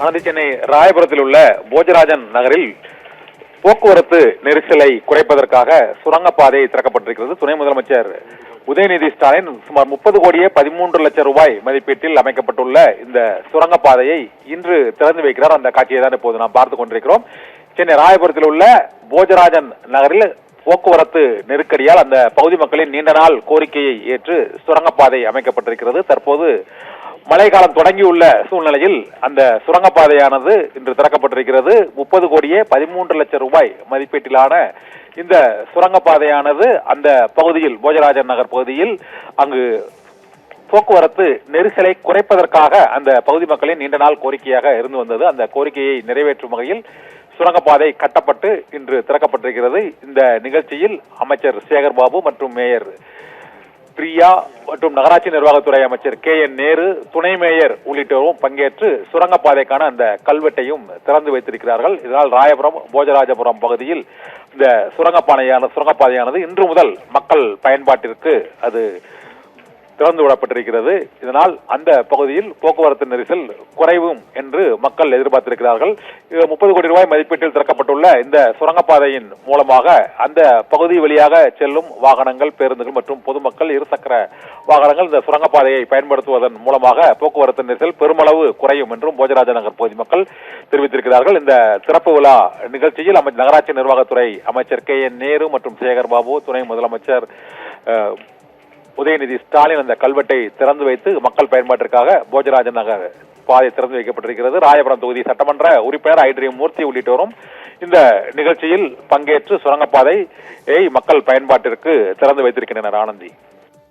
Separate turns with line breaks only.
சென்னை ராயபுரத்தில் உள்ள போஜராஜன் நகரில் போக்குவரத்து நெரிசலை குறைப்பதற்காக சுரங்கப்பாதை திறக்கப்பட்டிருக்கிறது. துணை முதலமைச்சர் உதயநிதி ஸ்டாலின் சுமார் 30 கோடியே 13 லட்சம் ரூபாய் மதிப்பீட்டில் அமைக்கப்பட்டுள்ள இந்த சுரங்கப்பாதையை இன்று திறந்து வைக்கிறார். அந்த காட்சியை தான் இப்போது நாம் பார்த்துக் கொண்டிருக்கிறோம். சென்னை ராயபுரத்தில் உள்ள போஜராஜன் நகரில் போக்குவரத்து நெருக்கடியால் அந்த பகுதி மக்களின் நீண்ட நாள் கோரிக்கையை ஏற்று சுரங்கப்பாதை அமைக்கப்பட்டிருக்கிறது. தற்போது மழைக்காலம் தொடங்கியுள்ள சூழ்நிலையில் அந்த சுரங்கப்பாதையானது இன்று திறக்கப்பட்டிருக்கிறது. 30 கோடியே 13 லட்சம் ரூபாய் மதிப்பீட்டிலான இந்த சுரங்கப்பாதையானது அந்த பகுதியில் போஜராஜன் நகர் பகுதியில் அங்கு போக்குவரத்து நெரிசலை குறைப்பதற்காக அந்த பகுதி மக்களின் நீண்ட நாள் கோரிக்கையாக இருந்து வந்தது. அந்த கோரிக்கையை நிறைவேற்றும் வகையில் சுரங்கப்பாதை கட்டப்பட்டு இன்று திறக்கப்பட்டிருக்கிறது. இந்த நிகழ்ச்சியில் அமைச்சர் சேகர்பாபு மற்றும் மேயர் பிரியா மற்றும் நகராட்சி நிர்வாகத்துறை அமைச்சர் KN நேரு, துணை மேயர் உள்ளிட்டோரும் பங்கேற்று சுரங்கப்பாதைக்கான அந்த கல்வெட்டையும் திறந்து வைத்திருக்கிறார்கள். இதனால் ராயபுரம் போஜராஜபுரம் பகுதியில் இந்த சுரங்கப்பாதையானது இன்று முதல் மக்கள் பயன்பாட்டிற்கு அது திறந்து விடப்பட்டிருக்கிறது. இதனால் அந்த பகுதியில் போக்குவரத்து நெரிசல் குறைவும் என்று மக்கள் எதிர்பார்த்திருக்கிறார்கள். 30 கோடி ரூபாய் மதிப்பீட்டில் திறக்கப்பட்டுள்ள இந்த சுரங்கப்பாதையின் மூலமாக அந்த பகுதி வழியாக செல்லும் வாகனங்கள், பேருந்துகள் மற்றும் பொதுமக்கள், இருசக்கர வாகனங்கள் இந்த சுரங்கப்பாதையை பயன்படுத்துவதன் மூலமாக போக்குவரத்து நெரிசல் பெருமளவு குறையும் என்றும் போஜராஜ நகர் பகுதி மக்கள் தெரிவித்திருக்கிறார்கள். இந்த திறப்பு விழா நிகழ்ச்சியில் நகராட்சி நிர்வாகத்துறை அமைச்சர் KN நேரு மற்றும் சேகர்பாபு, துணை முதலமைச்சர் உதயநிதி ஸ்டாலின் அந்த கல்வெட்டை திறந்து வைத்து மக்கள் பயன்பாட்டிற்காக போஜராஜன் நகர் பாதை திறந்து வைக்கப்பட்டிருக்கிறது. ராயபுரம் தொகுதி சட்டமன்ற உறுப்பினர் ஐட்ரியம் மூர்த்தி உள்ளிட்டோரும் இந்த நிகழ்ச்சியில் பங்கேற்று சுரங்கப்பாதையை மக்கள் பயன்பாட்டிற்கு திறந்து வைத்திருக்கின்றனர். ஆனந்தி.